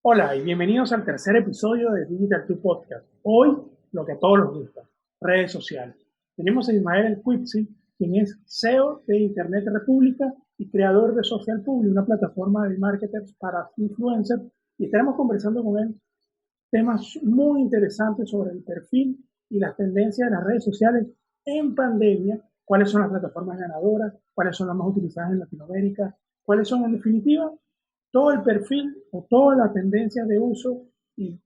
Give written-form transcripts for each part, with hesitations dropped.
Hola y bienvenidos al tercer episodio de Digital 2 Podcast. Hoy, lo que a todos nos gusta, redes sociales. Tenemos a Ismael El Quipsi, quien es CEO de Internet República y creador de Social Public, una plataforma de marketers para influencers, y estaremos conversando con él temas muy interesantes sobre el perfil y las tendencias de las redes sociales en pandemia, cuáles son las plataformas ganadoras, cuáles son las más utilizadas en Latinoamérica, cuáles son en definitiva todo el perfil o toda la tendencia de uso y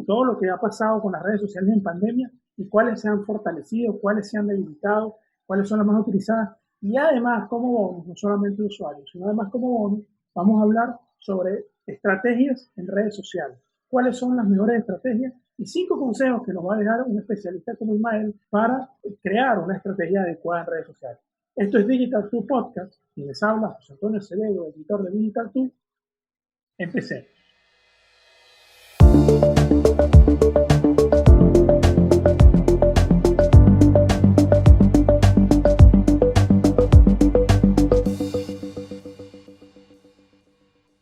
todo lo que ha pasado con las redes sociales en pandemia y cuáles se han fortalecido, cuáles se han debilitado, cuáles son las más utilizadas y además como bonus, no solamente usuarios, sino además como bonus, vamos a hablar sobre estrategias en redes sociales, cuáles son las mejores estrategias y 5 consejos que nos va a dejar un especialista como Ismael para crear una estrategia adecuada en redes sociales. Esto es Digital 2 Podcast y les habla José Antonio Acevedo, editor de Digital 2. Empecé.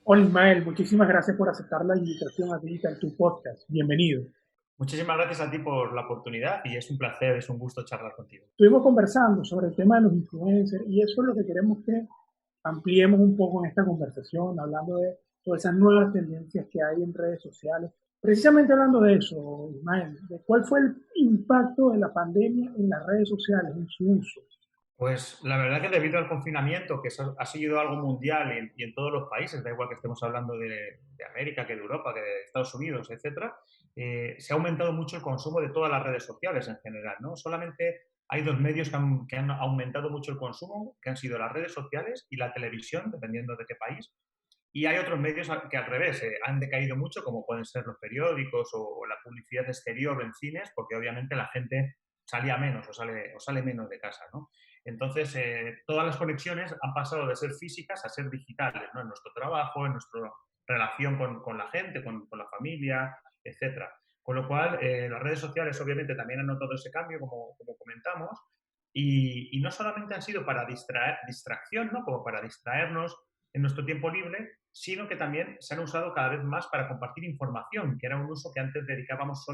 Hola Ismael, muchísimas gracias por aceptar la invitación a Digital 2 Podcast. Bienvenido. Muchísimas gracias a ti por la oportunidad y es un placer, es un gusto charlar contigo. Estuvimos conversando sobre el tema de los influencers y eso es lo que queremos que ampliemos un poco en esta conversación, hablando de todas esas nuevas tendencias que hay en redes sociales. Precisamente hablando de eso, Ismael, de cuál fue el impacto de la pandemia en las redes sociales, en su uso. Pues la verdad que debido al confinamiento, que eso ha sido algo mundial y en todos los países, da igual que estemos hablando de América, que de Europa, que de Estados Unidos, etcétera, se ha aumentado mucho el consumo de todas las redes sociales en general, ¿no? Solamente hay dos medios que han aumentado mucho el consumo, que han sido las redes sociales y la televisión, dependiendo de qué país. Y hay otros medios que al revés han decaído mucho, como pueden ser los periódicos o la publicidad exterior en cines, porque obviamente la gente salía menos o sale menos de casa, ¿no? Entonces, todas las conexiones han pasado de ser físicas a ser digitales, ¿no? En nuestro trabajo, en nuestra relación con la gente, con la familia, etcétera. Con lo cual, las redes sociales obviamente también han notado ese cambio, como comentamos, y no solamente han sido para distracción, ¿no? Como para distraernos en nuestro tiempo libre, sino que también se han usado cada vez más para compartir información, que era un uso que antes dedicábamos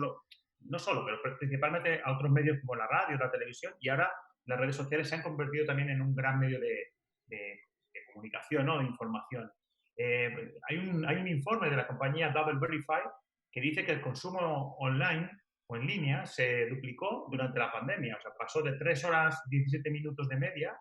no solo, pero principalmente a otros medios como la radio, la televisión, y ahora las redes sociales se han convertido también en un gran medio de comunicación, ¿no? De información. Hay un informe de la compañía Double Verify que dice que el consumo online o en línea se duplicó durante la pandemia, o sea, pasó de 3 horas 17 minutos de media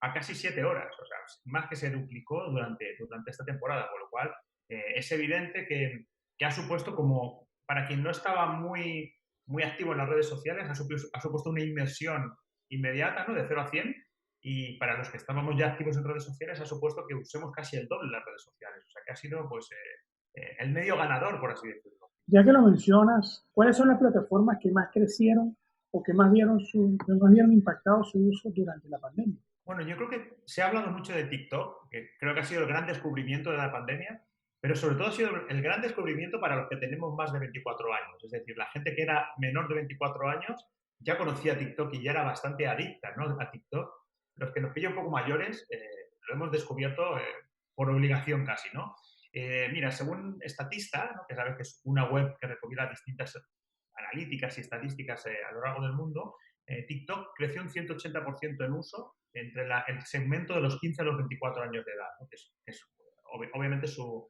a casi 7 horas, o sea, más que se duplicó durante esta temporada, con lo cual es evidente que ha supuesto como, para quien no estaba muy activo en las redes sociales, ha supuesto una inmersión inmediata, ¿no? De 0 a 100, y para los que estábamos ya activos en redes sociales ha supuesto que usemos casi el doble las redes sociales, o sea que ha sido pues el medio ganador, por así decirlo. Ya que lo mencionas, ¿cuáles son las plataformas que más crecieron o que más vieron impactado su uso durante la pandemia? Bueno, yo creo que se ha hablado mucho de TikTok, que creo que ha sido el gran descubrimiento de la pandemia, pero sobre todo ha sido el gran descubrimiento para los que tenemos más de 24 años. Es decir, la gente que era menor de 24 años ya conocía TikTok y ya era bastante adicta, ¿no? A TikTok. Los que nos pillan un poco mayores lo hemos descubierto por obligación casi, ¿no? Mira, según Statista, ¿no? Que sabes que es una web que recopila distintas analíticas y estadísticas a lo largo del mundo, TikTok creció un 180% en uso entre el segmento de los 15 a los 24 años de edad, ¿no? que es obviamente su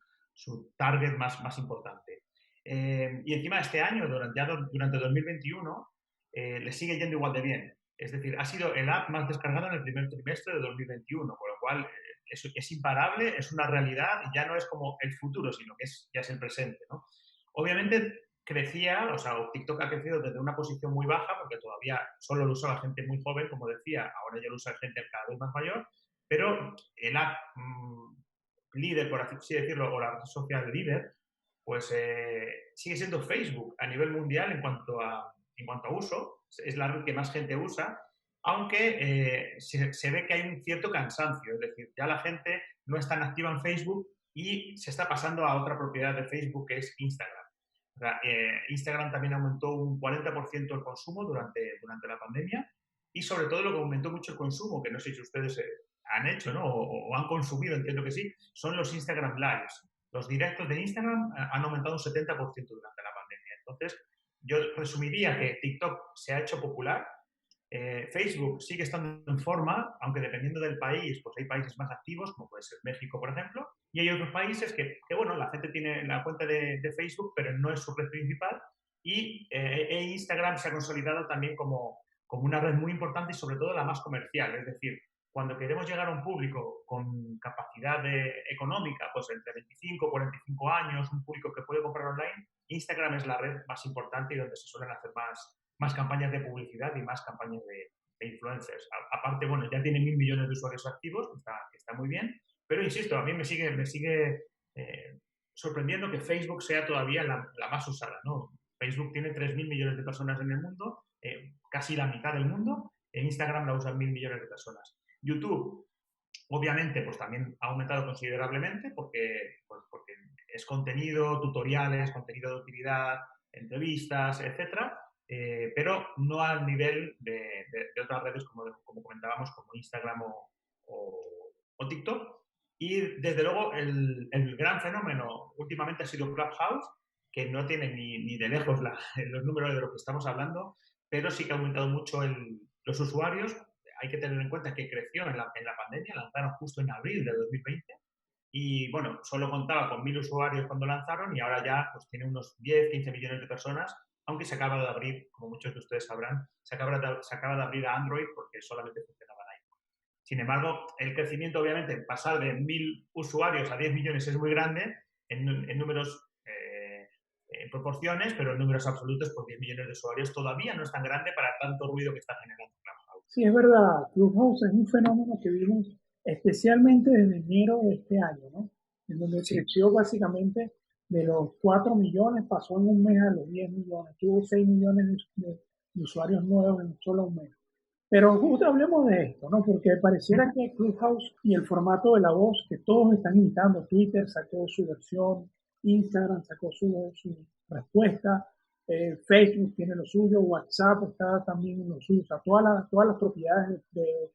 target más importante. Y encima este año, durante 2021, le sigue yendo igual de bien. Es decir, ha sido el app más descargado en el primer trimestre de 2021, con lo cual es imparable, es una realidad, y ya no es como el futuro, sino que ya es el presente, ¿no? Obviamente crecía, o sea, TikTok ha crecido desde una posición muy baja, porque todavía solo lo usa la gente muy joven, como decía, ahora ya lo usa gente cada vez más mayor, pero el app líder, por así decirlo, o la red social líder, pues sigue siendo Facebook a nivel mundial en cuanto a uso, es la red que más gente usa, aunque se ve que hay un cierto cansancio, es decir, ya la gente no es tan activa en Facebook y se está pasando a otra propiedad de Facebook, que es Instagram. O sea, Instagram también aumentó un 40% el consumo durante la pandemia, y sobre todo lo que aumentó mucho el consumo, que no sé si ustedes han hecho, ¿no? O han consumido, entiendo que sí, son los Instagram Lives. Los directos de Instagram han aumentado un 70% durante la pandemia. Entonces, yo resumiría que TikTok se ha hecho popular. Facebook sigue estando en forma, aunque dependiendo del país, pues hay países más activos, como puede ser México, por ejemplo, y hay otros países que bueno, la gente tiene la cuenta de Facebook, pero no es su red principal, y Instagram se ha consolidado también como una red muy importante y sobre todo la más comercial, es decir, cuando queremos llegar a un público con capacidad económica, pues entre 25 y 45 años, un público que puede comprar online, Instagram es la red más importante y donde se suelen hacer más campañas de publicidad y más campañas de influencers. Aparte, bueno, ya tiene 1.000 millones de usuarios activos, que está muy bien, pero insisto, a mí me sigue sorprendiendo que Facebook sea todavía la más usada, ¿no? Facebook tiene 3.000 millones de personas en el mundo, casi la mitad del mundo, en Instagram la usan 1.000 millones de personas. YouTube, obviamente, pues también ha aumentado considerablemente porque es contenido, tutoriales, contenido de utilidad, entrevistas, etcétera, pero no al nivel de otras redes como comentábamos, como Instagram o TikTok. Y desde luego el gran fenómeno últimamente ha sido Clubhouse, que no tiene ni de lejos los números de los que estamos hablando, pero sí que ha aumentado mucho los usuarios. Hay que tener en cuenta que creció en la pandemia, lanzaron justo en abril de 2020 y bueno, solo contaba con 1.000 usuarios cuando lanzaron y ahora ya pues tiene unos 10, 15 millones de personas, aunque se acaba de abrir, como muchos de ustedes sabrán, se acaba de abrir a Android porque solamente funcionaba en iPhone. Sin embargo, el crecimiento, obviamente, pasar de 1.000 usuarios a 10 millones es muy grande en números, en proporciones, pero en números absolutos, por 10 millones de usuarios todavía no es tan grande para tanto ruido que está generando Clubhouse. Sí, es verdad, Clubhouse es un fenómeno que vimos especialmente desde enero de este año, ¿no? En donde Sí. creció básicamente de los 4 millones, pasó en un mes a los 10 millones, tuvo 6 millones de usuarios nuevos en solo un mes. Pero justo hablemos de esto, ¿no? Porque pareciera que Clubhouse y el formato de la voz que todos están imitando, Twitter sacó su versión, Instagram sacó su respuesta, Facebook tiene lo suyo, WhatsApp está también en lo suyo, o sea, todas las propiedades de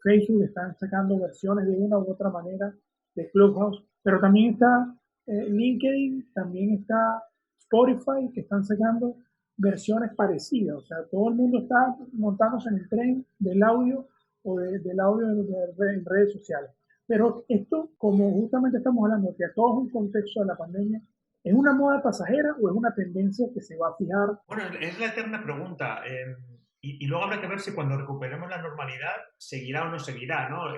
Facebook están sacando versiones de una u otra manera de Clubhouse, pero también está LinkedIn, también está Spotify, que están sacando versiones parecidas, o sea, todo el mundo está montándose en el tren del audio o del audio en redes sociales. Pero esto, como justamente estamos hablando, que a todo es un contexto de la pandemia, ¿es una moda pasajera o es una tendencia que se va a fijar? Bueno, es la eterna pregunta. Y luego habrá que ver si cuando recuperemos la normalidad seguirá o no seguirá, ¿no?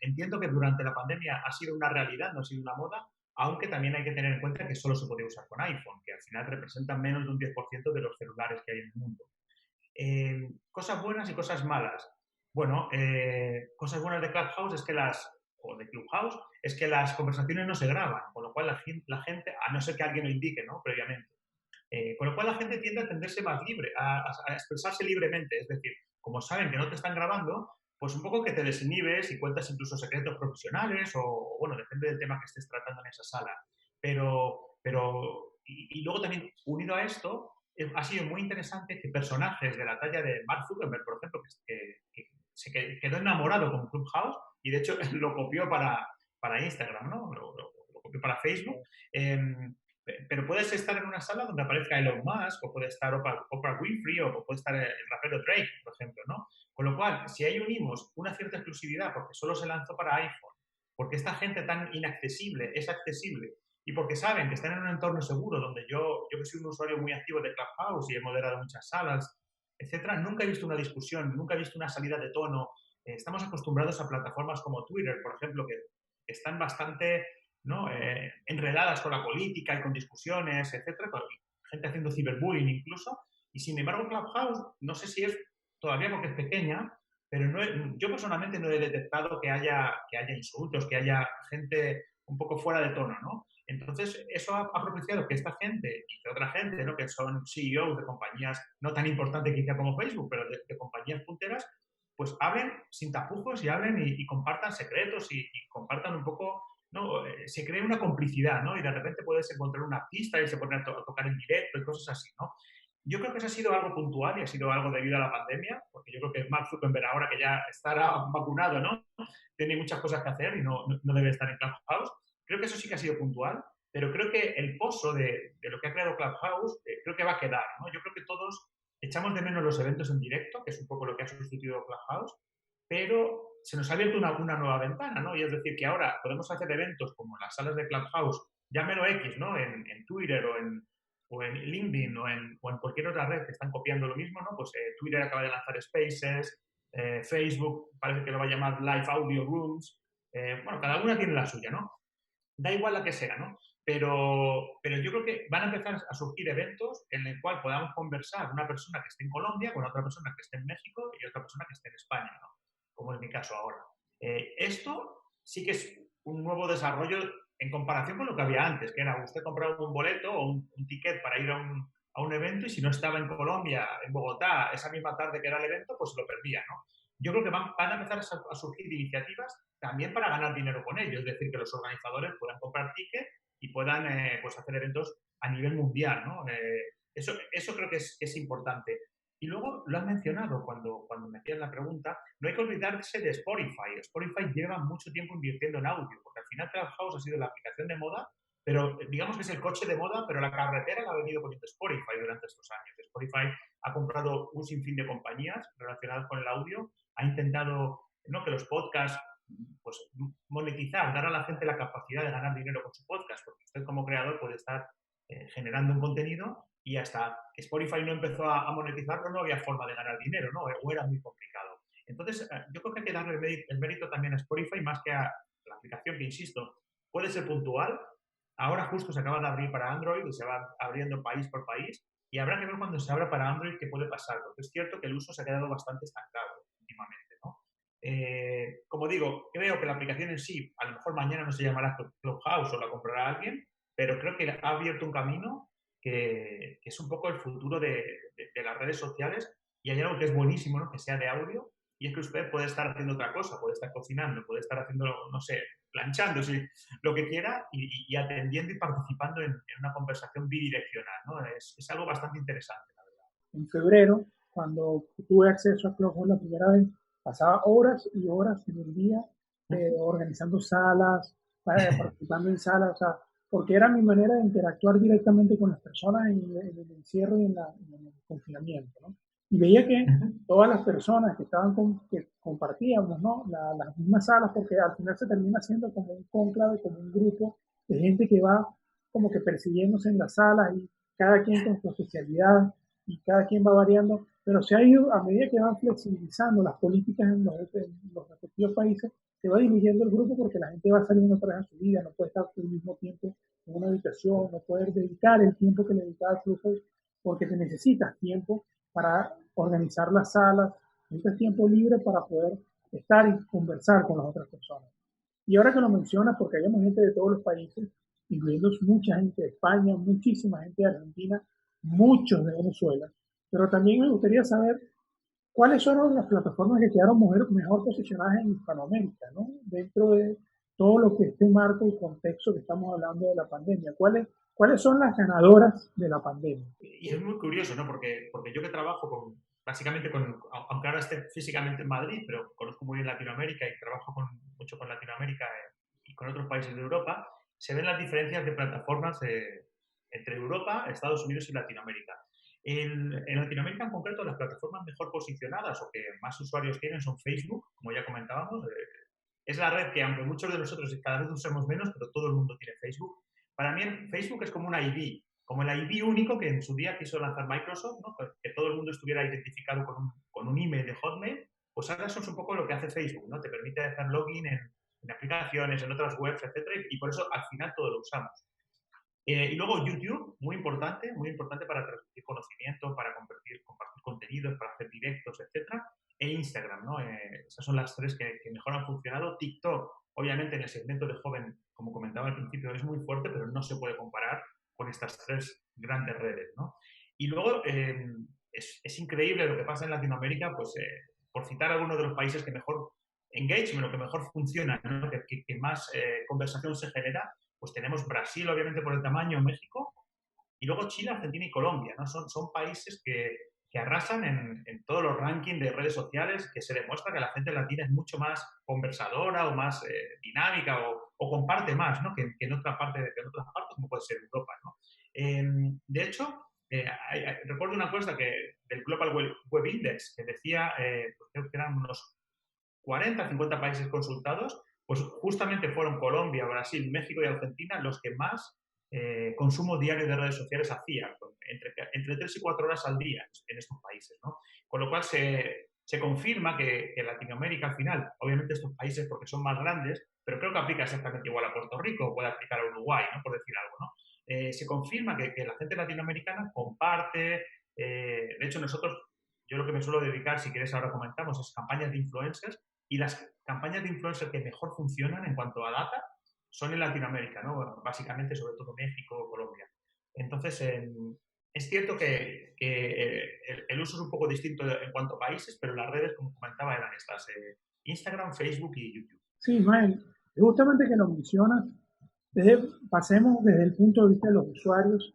Entiendo que durante la pandemia ha sido una realidad, no ha sido una moda, aunque también hay que tener en cuenta que solo se podía usar con iPhone, que al final representan menos de un 10% de los celulares que hay en el mundo. Cosas buenas y cosas malas. Bueno, cosas buenas de Clubhouse es que o de Clubhouse, es que las conversaciones no se graban, con lo cual la gente, a no ser que alguien lo indique, ¿no? Previamente. Con lo cual la gente tiende a tenderse más libre, a expresarse libremente. Es decir, como saben que no te están grabando, pues un poco que te desinhibes y cuentas incluso secretos profesionales o bueno, depende del tema que estés tratando en esa sala. Y luego también, unido a esto, ha sido muy interesante que personajes de la talla de Mark Zuckerberg, por ejemplo, que se quedó enamorado con Clubhouse y de hecho lo copió para Instagram, ¿no? Lo copió para Facebook. Pero puedes estar en una sala donde aparezca Elon Musk, o puede estar Oprah Winfrey, o puede estar el rapero Drake, por ejemplo, ¿no? Con lo cual, si ahí unimos una cierta exclusividad, porque solo se lanzó para iPhone, porque esta gente tan inaccesible es accesible, y porque saben que están en un entorno seguro, donde yo que soy un usuario muy activo de Clubhouse y he moderado muchas salas, etcétera, nunca he visto una discusión, nunca he visto una salida de tono. Estamos acostumbrados a plataformas como Twitter, por ejemplo, que están bastante, ¿no? Enredadas con la política y con discusiones, etcétera, con gente haciendo ciberbullying incluso. Y sin embargo, Clubhouse, no sé si es todavía porque es pequeña, pero yo personalmente no he detectado que haya insultos, que haya gente un poco fuera de tono, ¿no? Entonces, eso ha propiciado que esta gente y que otra gente, ¿no? Que son CEOs de compañías no tan importantes quizá como Facebook, pero de compañías punteras, pues hablen sin tapujos y hablen y compartan secretos y compartan un poco, ¿no? Se crea una complicidad, ¿no? Y de repente puedes encontrar un artista y se pone a tocar en directo y cosas así, ¿no? Yo creo que eso ha sido algo puntual y ha sido algo debido a la pandemia, porque yo creo que Mark Zuckerberg ahora que ya estará vacunado, ¿no? Tiene muchas cosas que hacer y no debe estar en Clubhouse. Creo que eso sí que ha sido puntual, pero creo que el pozo de lo que ha creado Clubhouse creo que va a quedar, ¿no? Yo creo que todos echamos de menos los eventos en directo, que es un poco lo que ha sustituido Clubhouse, pero se nos ha abierto una nueva ventana, ¿no? Y es decir, que ahora podemos hacer eventos como las salas de Clubhouse, llámelo X, ¿no? En Twitter o en LinkedIn o en cualquier otra red que están copiando lo mismo, ¿no? Pues Twitter acaba de lanzar Spaces, Facebook parece que lo va a llamar Live Audio Rooms. Bueno, cada una tiene la suya, ¿no? Da igual la que sea, ¿no? Pero yo creo que van a empezar a surgir eventos en el cual podamos conversar una persona que esté en Colombia con otra persona que esté en México y otra persona que esté en España, ¿no? Como es mi caso ahora. Esto sí que es un nuevo desarrollo en comparación con lo que había antes, que era usted compraba un boleto o un ticket para ir a un evento y si no estaba en Colombia, en Bogotá, esa misma tarde que era el evento, pues se lo perdía, ¿no? Yo creo que van a empezar a surgir iniciativas también para ganar dinero con ello, es decir, que los organizadores puedan comprar tickets y puedan pues hacer eventos a nivel mundial, ¿no? Eso creo que es importante. Y luego lo has mencionado cuando me hacías la pregunta, no hay que olvidarse de Spotify. Spotify lleva mucho tiempo invirtiendo en audio, porque al final Clubhouse ha sido la aplicación de moda, pero digamos que es el coche de moda, pero la carretera la ha venido poniendo Spotify durante estos años. Spotify ha comprado un sinfín de compañías relacionadas con el audio, ha intentado, ¿no?, que los podcasts, pues monetizar, dar a la gente la capacidad de ganar dinero con su podcast, porque usted como creador puede estar generando un contenido y hasta que Spotify no empezó a monetizarlo no había forma de ganar dinero, ¿no? O era muy complicado. Entonces, yo creo que hay que darle el mérito también a Spotify más que a la aplicación, que insisto, puede ser puntual. Ahora justo se acaba de abrir para Android y se va abriendo país por país y habrá que ver cuando se abra para Android qué puede pasar, porque es cierto que el uso se ha quedado bastante estancado últimamente, ¿no? Como digo, creo que la aplicación en sí, a lo mejor mañana no se llamará Clubhouse o la comprará alguien, pero creo que ha abierto un camino que es un poco el futuro de las redes sociales y hay algo que es buenísimo, ¿no?, que sea de audio, y es que usted puede estar haciendo otra cosa, puede estar cocinando, puede estar haciendo, no sé, planchando, sí, lo que quiera y atendiendo y participando en una conversación bidireccional, ¿no? Es algo bastante interesante, la verdad. En febrero, cuando tuve acceso a Clubhouse la primera vez, pasaba horas y horas en el día organizando salas, participando en salas, o sea, porque era mi manera de interactuar directamente con las personas en el encierro y en el confinamiento, ¿no? Y veía que todas las personas que que compartíamos, ¿no?, las mismas salas, porque al final se termina siendo como un cónclave, como un grupo de gente que va como que persiguiéndose en las salas y cada quien con su especialidad y cada quien va variando, pero se ha ido, a medida que van flexibilizando las políticas en los respectivos países, se va diluyendo el grupo porque la gente va saliendo otra vez a su vida, no puede estar al mismo tiempo en una habitación, no puede dedicar el tiempo que le dedicaba al flujo, porque te necesitas tiempo para organizar las salas, necesitas tiempo libre para poder estar y conversar con las otras personas. Y ahora que lo mencionas, porque hay gente de todos los países, incluyendo mucha gente de España, muchísima gente de Argentina, muchos de Venezuela, pero también me gustaría saber cuáles son las plataformas que quedaron mejor posicionadas en Hispanoamérica, ¿no? Dentro de todo lo que este marco y contexto que estamos hablando de la pandemia. ¿Cuáles son las ganadoras de la pandemia? Y es muy curioso, ¿no? Porque yo que trabajo básicamente aunque ahora esté físicamente en Madrid, pero conozco muy bien Latinoamérica y trabajo mucho con Latinoamérica y con otros países de Europa, se ven las diferencias de plataformas entre Europa, Estados Unidos y Latinoamérica. En Latinoamérica en concreto, las plataformas mejor posicionadas o que más usuarios tienen son Facebook, como ya comentábamos. Es la red que, aunque muchos de nosotros cada vez usemos menos, pero todo el mundo tiene Facebook. Para mí, Facebook es como una ID, como el ID único que en su día quiso lanzar Microsoft, ¿no?, que todo el mundo estuviera identificado con un email de Hotmail. Pues ahora eso es un poco lo que hace Facebook, ¿no? Te permite hacer login en aplicaciones, en otras webs, etcétera, y por eso al final todo lo usamos. Y luego YouTube, muy importante para transmitir conocimiento, para compartir contenidos, para hacer directos, etcétera. E Instagram, ¿no? Esas son las tres que mejor han funcionado. TikTok, obviamente en el segmento de joven, como comentaba al principio, es muy fuerte, pero no se puede comparar con estas tres grandes redes, ¿no? Y luego es increíble lo que pasa en Latinoamérica, pues por citar algunos de los países que mejor engagement, lo que mejor funciona, ¿no?, que más conversación se genera, pues tenemos Brasil, obviamente, por el tamaño, México, y luego Chile, Argentina y Colombia, ¿no? Son países que arrasan en todos los rankings de redes sociales, que se demuestra que la gente latina es mucho más conversadora o más dinámica o o comparte más, ¿no? que en otra parte, que en otras partes, como puede ser Europa, ¿no? De hecho, recuerdo una encuesta del Global Web Index que decía, pues creo que eran unos 40, 50 países consultados, pues justamente fueron Colombia, Brasil, México y Argentina los que más consumo diario de redes sociales hacían, entre 3 y 4 horas al día en estos países, ¿no? Con lo cual se confirma que Latinoamérica al final, obviamente estos países porque son más grandes, pero creo que aplica exactamente igual a Puerto Rico o puede aplicar a Uruguay, ¿no? Por decir algo, ¿no? Se confirma que la gente latinoamericana comparte, de hecho nosotros, yo lo que me suelo dedicar, si quieres ahora comentamos, es campañas de influencers y las campañas de influencers que mejor funcionan en cuanto a data son en Latinoamérica, ¿no? Bueno, básicamente, sobre todo México, Colombia. Entonces, es cierto que el uso es un poco distinto en cuanto a países, pero las redes, como comentaba, eran estas, Instagram, Facebook y YouTube. Sí, Ismael, justamente que lo mencionas, pasemos desde el punto de vista de los usuarios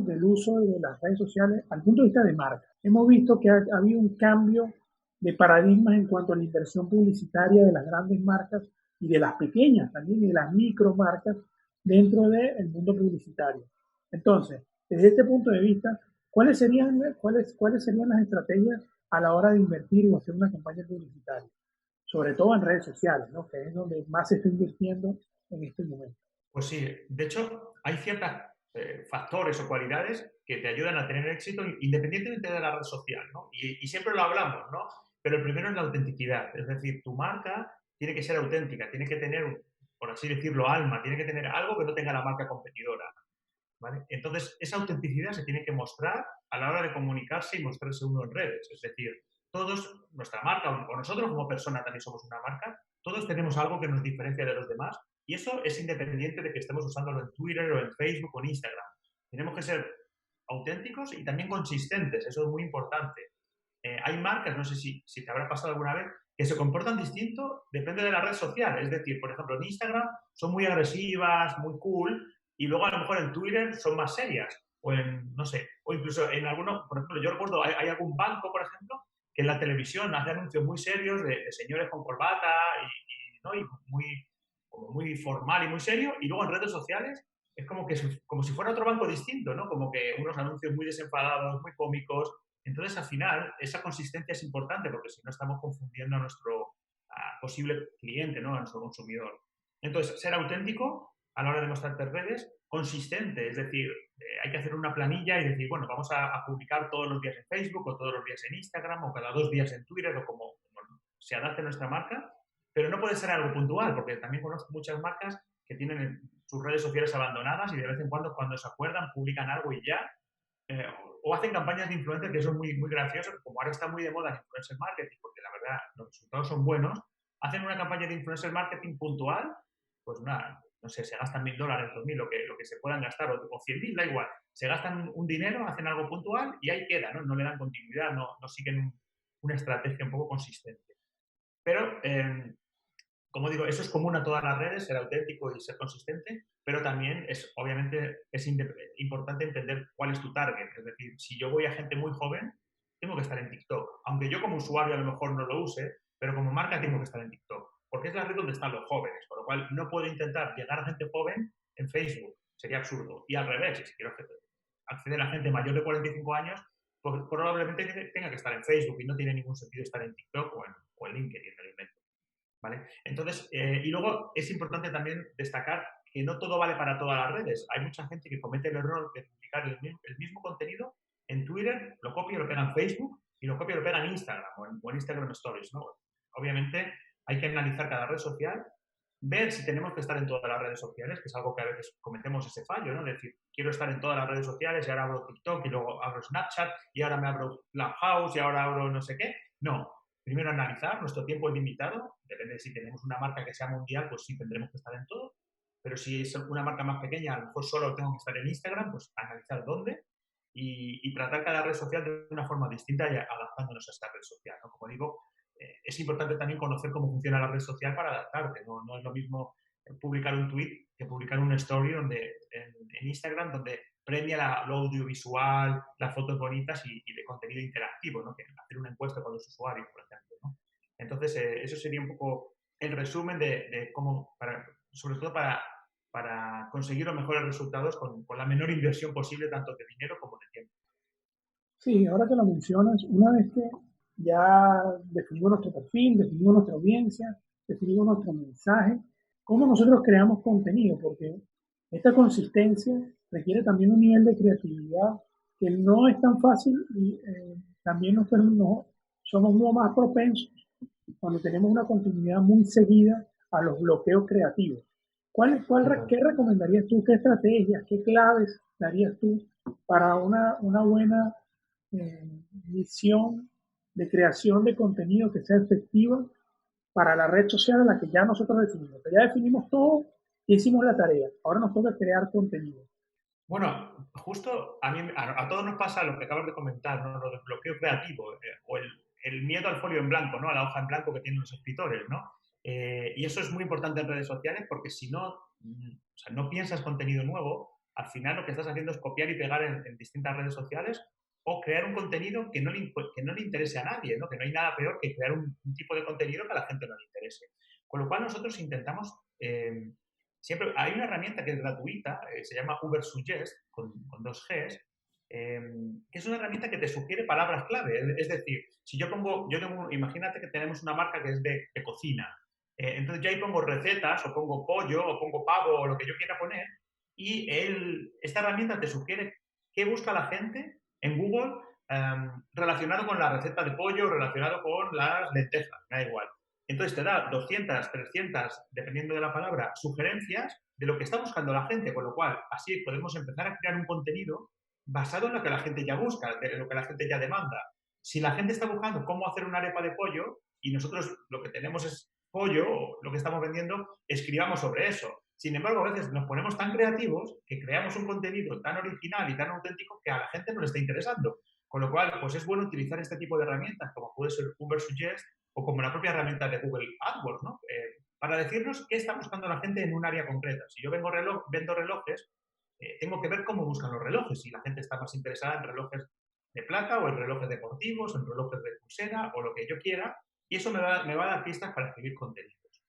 del uso de las redes sociales al punto de vista de marca. Hemos visto que ha habido un cambio de paradigmas en cuanto a la inversión publicitaria de las grandes marcas y de las pequeñas también, y de las micromarcas dentro del mundo publicitario. Entonces, desde este punto de vista, cuáles serían las estrategias a la hora de invertir o hacer una campaña publicitaria? Sobre todo en redes sociales, ¿no? Que es donde más se está invirtiendo en este momento. Pues sí, de hecho, hay ciertos factores o cualidades que te ayudan a tener éxito independientemente de la red social, ¿no? Y siempre lo hablamos, ¿no? Pero el primero es la autenticidad, es decir, tu marca tiene que ser auténtica, tiene que tener, por así decirlo, alma, tiene que tener algo que no tenga la marca competidora, ¿vale? Entonces, esa autenticidad se tiene que mostrar a la hora de comunicarse y mostrarse uno en redes, es decir, todos, nuestra marca o nosotros como persona también somos una marca, todos tenemos algo que nos diferencia de los demás y eso es independiente de que estemos usándolo en Twitter o en Facebook o en Instagram. Tenemos que ser auténticos y también consistentes, eso es muy importante. Hay marcas, no sé si te habrá pasado alguna vez, que se comportan distinto, depende de la red social. Es decir, por ejemplo, en Instagram son muy agresivas, muy cool, y luego a lo mejor en Twitter son más serias. O en, no sé, o incluso en algunos, por ejemplo, yo recuerdo, hay algún banco, por ejemplo, que en la televisión hace anuncios muy serios de señores con corbata ¿no? y muy, como muy formal y muy serio, y luego en redes sociales es como si fuera otro banco distinto, ¿no? Como que unos anuncios muy desenfadados, muy cómicos. Entonces, al final, esa consistencia es importante porque si no estamos confundiendo a nuestro posible cliente, ¿no? A nuestro consumidor. Entonces, ser auténtico a la hora de mostrarte redes, consistente, es decir, hay que hacer una planilla y decir, bueno, vamos a publicar todos los días en Facebook o todos los días en Instagram o cada 2 días en Twitter o como se adapte a nuestra marca, pero no puede ser algo puntual porque también conozco muchas marcas que tienen sus redes sociales abandonadas y de vez en cuando se acuerdan, publican algo y ya, eh, o hacen campañas de influencer que son muy, muy graciosas, como ahora está muy de moda el influencer marketing, porque la verdad los resultados son buenos, hacen una campaña de influencer marketing puntual, pues nada, no sé, se gastan $1.000, $2.000, lo que se puedan gastar, o 100.000, da igual, se gastan un dinero, hacen algo puntual y ahí queda, ¿no? No le dan continuidad, no siguen una estrategia un poco consistente. Pero como digo, eso es común a todas las redes, ser auténtico y ser consistente, pero también obviamente es importante entender cuál es tu target. Es decir, si yo voy a gente muy joven, tengo que estar en TikTok. Aunque yo como usuario a lo mejor no lo use, pero como marca tengo que estar en TikTok. Porque es la red donde están los jóvenes, con lo cual no puedo intentar llegar a gente joven en Facebook. Sería absurdo. Y al revés, si quiero acceder a gente mayor de 45 años, pues probablemente tenga que estar en Facebook y no tiene ningún sentido estar en TikTok o en LinkedIn, en el invento. ¿Vale? Entonces, y luego es importante también destacar que no todo vale para todas las redes. Hay mucha gente que comete el error de publicar el mismo contenido en Twitter, lo copia y lo pega en Facebook y lo copia y lo pega en Instagram o en Instagram Stories, ¿no? Obviamente hay que analizar cada red social, ver si tenemos que estar en todas las redes sociales, que es algo que a veces cometemos ese fallo, ¿no? Es decir, quiero estar en todas las redes sociales y ahora abro TikTok y luego abro Snapchat y ahora me abro Clubhouse y ahora abro no sé qué. No, primero analizar, nuestro tiempo es limitado, depende de si tenemos una marca que sea mundial, pues sí tendremos que estar en todo, pero si es una marca más pequeña, a lo mejor solo tengo que estar en Instagram, pues analizar dónde y tratar cada red social de una forma distinta y adaptándonos a esta red social, ¿no? Como digo, es importante también conocer cómo funciona la red social para adaptarte, no es lo mismo publicar un tweet que publicar una story en Instagram donde premia lo audiovisual, las fotos bonitas y de contenido interactivo, ¿no? Que hacer una encuesta con los usuarios, por ejemplo, ¿no? Entonces, eso sería un poco el resumen de cómo, sobre todo para conseguir los mejores resultados con la menor inversión posible, tanto de dinero como de tiempo. Sí, ahora que lo mencionas, una vez que ya definimos nuestro perfil, definimos nuestra audiencia, definimos nuestro mensaje, ¿cómo nosotros creamos contenido? Porque esta consistencia requiere también un nivel de creatividad que no es tan fácil y también somos mucho más propensos cuando tenemos una continuidad muy seguida a los bloqueos creativos. ¿Qué recomendarías tú? ¿Qué estrategias, qué claves darías tú para una buena eh, misión de creación de contenido que sea efectiva para la red social a la que ya nosotros definimos? Ya definimos todo y hicimos la tarea. Ahora nos toca crear contenido. Bueno, justo a todos nos pasa lo que acabas de comentar, ¿no? Lo del bloqueo creativo o el miedo al folio en blanco, ¿no? A la hoja en blanco que tienen los escritores, ¿no? Y eso es muy importante en redes sociales porque si no, o sea, no piensas contenido nuevo, al final lo que estás haciendo es copiar y pegar en distintas redes sociales o crear un contenido que no le interese a nadie, ¿no? Que no hay nada peor que crear un tipo de contenido que a la gente no le interese. Con lo cual nosotros intentamos siempre hay una herramienta que es gratuita, se llama Ubersuggest, con dos Gs, que es una herramienta que te sugiere palabras clave. Es decir, si imagínate que tenemos una marca que es de cocina. Entonces yo ahí pongo recetas, o pongo pollo, o pongo pavo, o lo que yo quiera poner, y esta herramienta te sugiere qué busca la gente en Google relacionado con la receta de pollo, relacionado con las lentejas, me da igual. Entonces te da 200, 300, dependiendo de la palabra, sugerencias de lo que está buscando la gente, con lo cual así podemos empezar a crear un contenido basado en lo que la gente ya busca, de lo que la gente ya demanda. Si la gente está buscando cómo hacer una arepa de pollo y nosotros lo que tenemos es pollo, o lo que estamos vendiendo, escribamos sobre eso. Sin embargo, a veces nos ponemos tan creativos que creamos un contenido tan original y tan auténtico que a la gente no le está interesando. Con lo cual, pues es bueno utilizar este tipo de herramientas, como puede ser Ubersuggest, o como la propia herramienta de Google AdWords, ¿no? Para decirnos qué está buscando la gente en un área concreta. Si yo vendo relojes, tengo que ver cómo buscan los relojes. Si la gente está más interesada en relojes de plata o en relojes deportivos, en relojes de pulsera o lo que yo quiera. Y eso me va a dar pistas para escribir contenidos.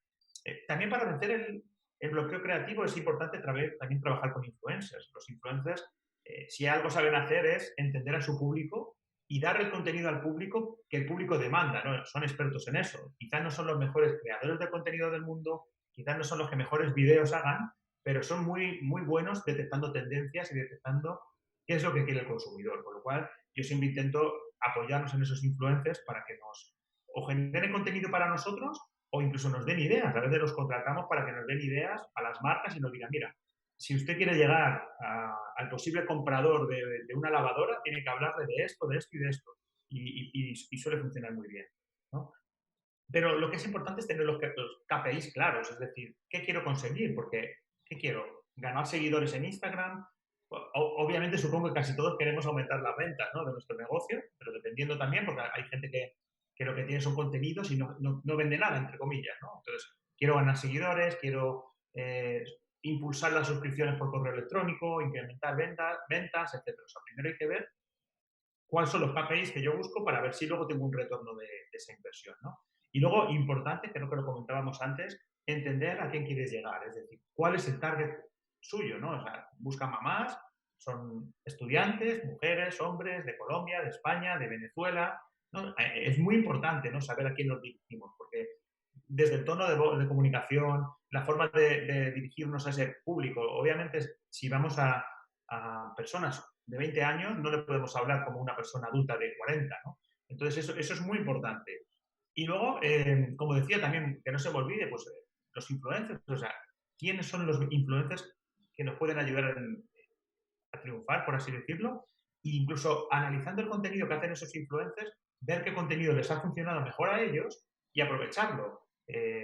También para vencer el bloqueo creativo es importante también trabajar con influencers. Los influencers, si algo saben hacer es entender a su público y dar el contenido al público que el público demanda, ¿no? Son expertos en eso. Quizás no son los mejores creadores de contenido del mundo, quizás no son los que mejores vídeos hagan, pero son muy, muy buenos detectando tendencias y detectando qué es lo que quiere el consumidor. Con lo cual, yo siempre intento apoyarnos en esos influencers para que o generen contenido para nosotros o incluso nos den ideas. A veces los contratamos para que nos den ideas a las marcas y nos digan, mira, si usted quiere llegar al posible comprador de una lavadora, tiene que hablarle de esto, de esto y de esto. Y suele funcionar muy bien, ¿no? Pero lo que es importante es tener los KPIs claros, es decir, ¿qué quiero conseguir? Porque, ¿qué quiero? ¿Ganar seguidores en Instagram? Obviamente supongo que casi todos queremos aumentar las ventas, ¿no? De nuestro negocio, pero dependiendo también, porque hay gente que lo que tiene son contenidos y no vende nada, entre comillas, ¿no? Entonces, quiero ganar seguidores, quiero impulsar las suscripciones por correo electrónico, incrementar ventas, etc. O sea, primero hay que ver cuáles son los KPIs que yo busco para ver si luego tengo un retorno de esa inversión, ¿no? Y luego, importante, creo que lo comentábamos antes, entender a quién quieres llegar, es decir, cuál es el target suyo, ¿no? O sea, busca mamás, son estudiantes, mujeres, hombres, de Colombia, de España, de Venezuela, ¿no? Es muy importante, ¿no? Saber a quién nos dirigimos, porque desde el tono de comunicación, la forma de dirigirnos a ese público, obviamente si vamos a personas de 20 años, no le podemos hablar como una persona adulta de 40, ¿no? Entonces eso es muy importante. Y luego, como decía también, que no se me olvide, pues los influencers, o sea, ¿quiénes son los influencers que nos pueden ayudar a triunfar, por así decirlo? E incluso analizando el contenido que hacen esos influencers, ver qué contenido les ha funcionado mejor a ellos y aprovecharlo.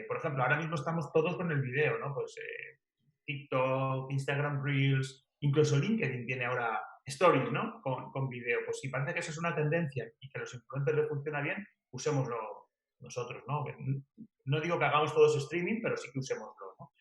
Por ejemplo, ahora mismo estamos todos con el video, ¿no? Pues TikTok, Instagram Reels, incluso LinkedIn tiene ahora stories, ¿no? Con vídeo. Pues si parece que eso es una tendencia y que a los influencers les funciona bien, usémoslo nosotros, ¿no? No digo que hagamos todos streaming, pero sí que usémoslo, ¿no?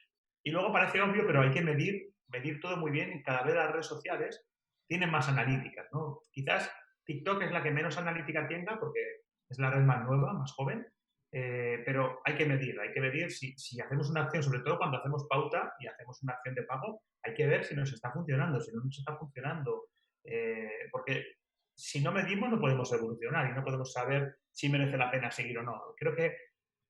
Y luego parece obvio, pero hay que medir todo muy bien y cada vez las redes sociales tienen más analíticas, ¿no? Quizás TikTok es la que menos analítica tenga porque es la red más nueva, más joven, pero hay que medir si hacemos una acción, sobre todo cuando hacemos pauta y hacemos una acción de pago, hay que ver si nos está funcionando, si no nos está funcionando, porque si no medimos no podemos evolucionar y no podemos saber si merece la pena seguir o no. Creo que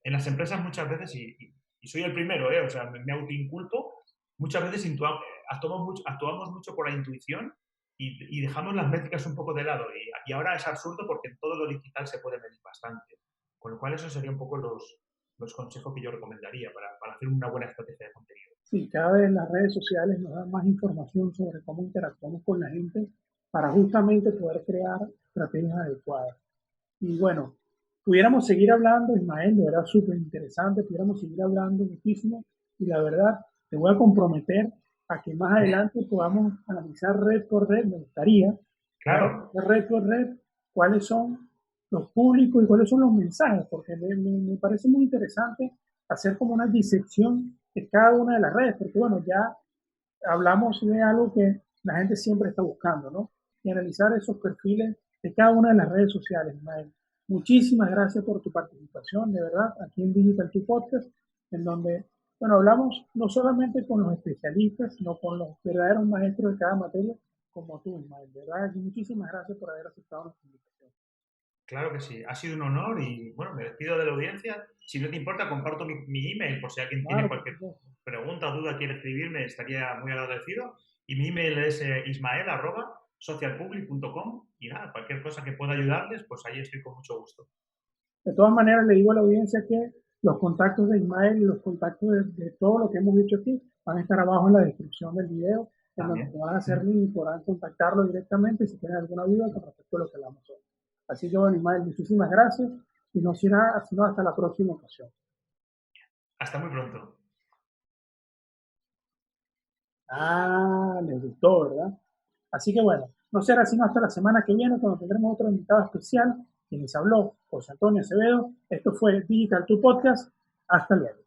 en las empresas muchas veces, y soy el primero, o sea, me autoinculpo, muchas veces actuamos mucho por la intuición y dejamos las métricas un poco de lado. Y ahora es absurdo porque en todo lo digital se puede medir bastante. Con lo cual, eso sería un poco los consejos que yo recomendaría para hacer una buena estrategia de contenido. Sí, cada vez las redes sociales nos dan más información sobre cómo interactuamos con la gente para justamente poder crear estrategias adecuadas. Y bueno, pudiéramos seguir hablando, Ismael, de verdad súper interesante, pudiéramos seguir hablando muchísimo y la verdad te voy a comprometer a que más adelante podamos analizar red por red, me gustaría, Claro. red por red, cuáles son los públicos y cuáles son los mensajes, porque me parece muy interesante hacer como una disección de cada una de las redes, porque bueno, ya hablamos de algo que la gente siempre está buscando, ¿no? Y analizar esos perfiles de cada una de las redes sociales, Ismael. Muchísimas gracias por tu participación, de verdad, aquí en Digital Tu Podcast, en donde, bueno, hablamos no solamente con los especialistas, sino con los verdaderos maestros de cada materia, como tú, Ismael, de verdad. Y muchísimas gracias por haber aceptado nuestra invitación. Claro que sí, ha sido un honor y bueno, me despido de la audiencia. Si no te importa, comparto mi email por si alguien tiene Claro, cualquier pregunta o duda, quiere escribirme, estaría muy agradecido. Y mi email es ismael@socialpublic.com y nada, cualquier cosa que pueda ayudarles, pues ahí estoy con mucho gusto. De todas maneras, le digo a la audiencia que los contactos de Ismael y los contactos de todo lo que hemos dicho aquí van a estar abajo en la descripción del video, en donde van a hacer link y podrán contactarlo directamente si tienen alguna duda con respecto a lo que hablamos hoy. Así que, bueno, Ismael, muchísimas gracias y no será sino hasta la próxima ocasión. Hasta muy pronto. Les gustó, ¿verdad? Así que bueno, no será sino hasta la semana que viene cuando tendremos otro invitado especial, quien les habló, José Antonio Acevedo. Esto fue Digital Tu Podcast. Hasta luego.